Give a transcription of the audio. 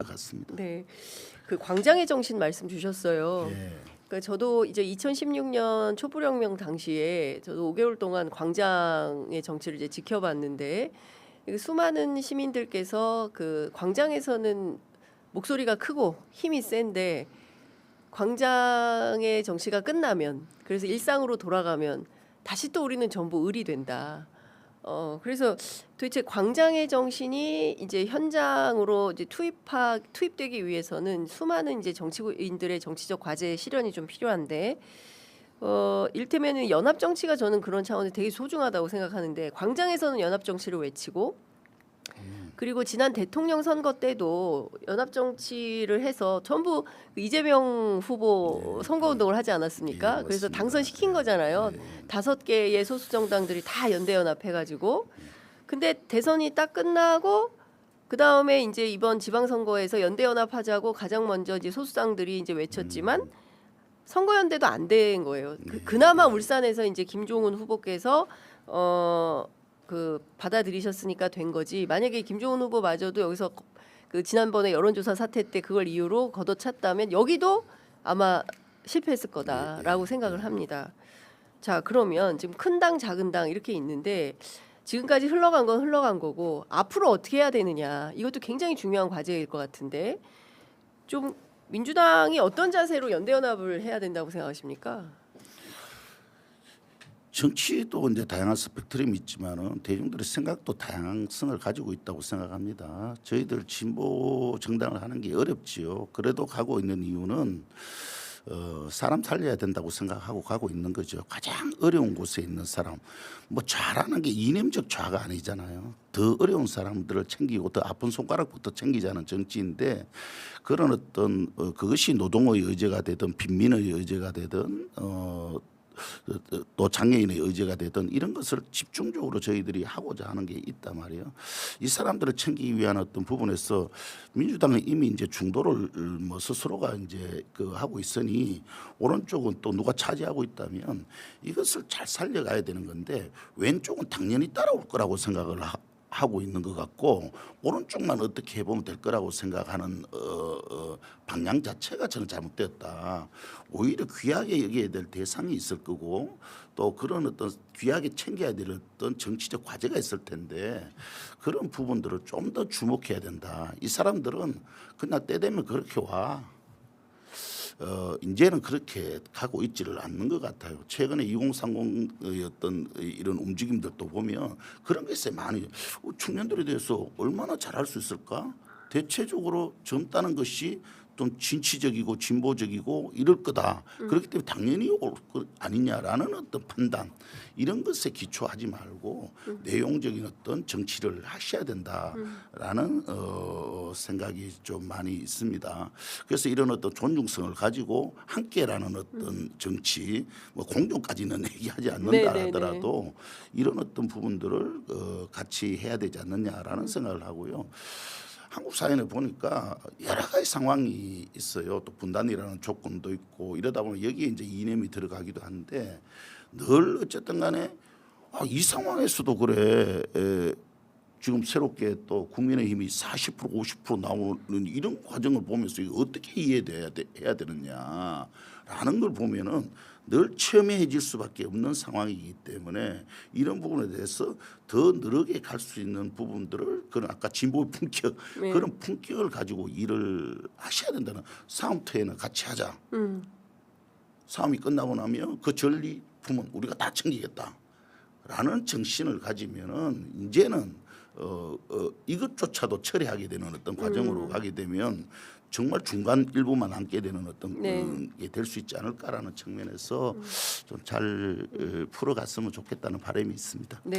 같습니다. 네, 그 광장의 정신 말씀 주셨어요. 예. 그러니까 저도 이제 2016년 촛불혁명 당시에 저도 5개월 동안 광장의 정치를 이제 지켜봤는데 수많은 시민들께서 그 광장에서는 목소리가 크고 힘이 센데 광장의 정치가 끝나면 그래서 일상으로 돌아가면 다시 또 우리는 전부 을이 된다. 그래서 도대체 광장의 정신이 이제 현장으로 이제 투입되기 위해서는 수많은 이제 정치인들의 정치적 과제 실현이 좀 필요한데 일테면은 연합 정치가 저는 그런 차원에서 되게 소중하다고 생각하는데 광장에서는 연합 정치를 외치고 그리고 지난 대통령 선거 때도 연합 정치를 해서 전부 그 이재명 후보 선거 운동을 하지 않았습니까? 예, 그래서 맞습니다. 당선시킨 거잖아요. 예. 5개의 소수 정당들이 다 연대 연합해가지고. 근데 대선이 딱 끝나고 그 다음에 이제 이번 지방선거에서 연대 연합하자고 가장 먼저 이제 소수당들이 이제 외쳤지만 선거연대도 안 된 거예요. 그나마 울산에서 이제 김종훈 후보께서 그 받아들이셨으니까 된 거지. 만약에 김종훈 후보마저도 여기서 그 지난번에 여론조사 사태 때 그걸 이유로 걷어찼다면 여기도 아마 실패했을 거다라고 생각을 합니다. 자, 그러면 지금 큰 당 작은 당 이렇게 있는데 지금까지 흘러간 건 흘러간 거고 앞으로 어떻게 해야 되느냐 이것도 굉장히 중요한 과제일 것 같은데 좀 민주당이 어떤 자세로 연대연합을 해야 된다고 생각하십니까? 정치도 이제 다양한 스펙트럼이 있지만은 대중들의 생각도 다양성을 가지고 있다고 생각합니다. 저희들 진보 정당을 하는 게 어렵지요. 그래도 가고 있는 이유는 사람 살려야 된다고 생각하고 가고 있는 거죠. 가장 어려운 곳에 있는 사람, 뭐 좌라는 게 이념적 좌가 아니잖아요. 더 어려운 사람들을 챙기고 더 아픈 손가락부터 챙기자는 정치인데 그런 어떤 그것이 노동의 의제가 되든 빈민의 의제가 되든 또 장애인의 의제가 되든 이런 것을 집중적으로 저희들이 하고자 하는 게 있단 말이에요. 이 사람들을 챙기기 위한 어떤 부분에서 민주당은 이미 이제 중도를 뭐 스스로가 이제 그 하고 있으니 오른쪽은 또 누가 차지하고 있다면 이것을 잘 살려가야 되는 건데 왼쪽은 당연히 따라올 거라고 생각을 하고 있는 것 같고 오른쪽만 어떻게 해보면 될 거라고 생각하는 방향 자체가 저는 잘못되었다. 오히려 귀하게 여겨야 될 대상이 있을 거고 또 그런 어떤 귀하게 챙겨야 될 어떤 정치적 과제가 있을 텐데 그런 부분들을 좀 더 주목해야 된다. 이 사람들은 그냥 때 되면 그렇게 와. 이제는 그렇게 가고 있지를 않는 것 같아요. 최근에 2030의 어떤 이런 움직임들도 보면 그런 게 있어요. 많이 청년들에 대해서 얼마나 잘할 수 있을까? 대체적으로 젊다는 것이 좀 진취적이고 진보적이고 이럴 거다. 그렇기 때문에 당연히 올 것 아니냐라는 어떤 판단 이런 것에 기초하지 말고 내용적인 어떤 정치를 하셔야 된다라는 생각이 좀 많이 있습니다. 그래서 이런 어떤 존중성을 가지고 함께라는 어떤 정치 뭐 공존까지는 얘기하지 않는다 하더라도 이런 어떤 부분들을 같이 해야 되지 않느냐라는 생각을 하고요. 한국 사회는 보니까 여러 가지 상황이 있어요. 또 분단이라는 조건도 있고 이러다 보면 여기에 이제 이념이 들어가기도 하는데 늘 어쨌든 간에 이 상황에서도 그래 지금 새롭게 또 국민의힘이 40% 50% 나오는 이런 과정을 보면서 이거 어떻게 해야 되느냐라는 걸 보면은 늘 첨예해질 수밖에 없는 상황이기 때문에 이런 부분에 대해서 더 느르게 갈 수 있는 부분들을 그런 아까 진보의 품격 그런 품격을 가지고 일을 하셔야 된다는 싸움터에는 같이 하자. 싸움이 끝나고 나면 그 전리품은 우리가 다 챙기겠다라는 정신을 가지면은 이제는 이것조차도 처리하게 되는 어떤 과정으로 가게 되면 정말 중간 일부만 남게 되는 어떤 게 될 수 있지 않을까라는 측면에서 좀 잘 풀어갔으면 좋겠다는 바람이 있습니다. 네.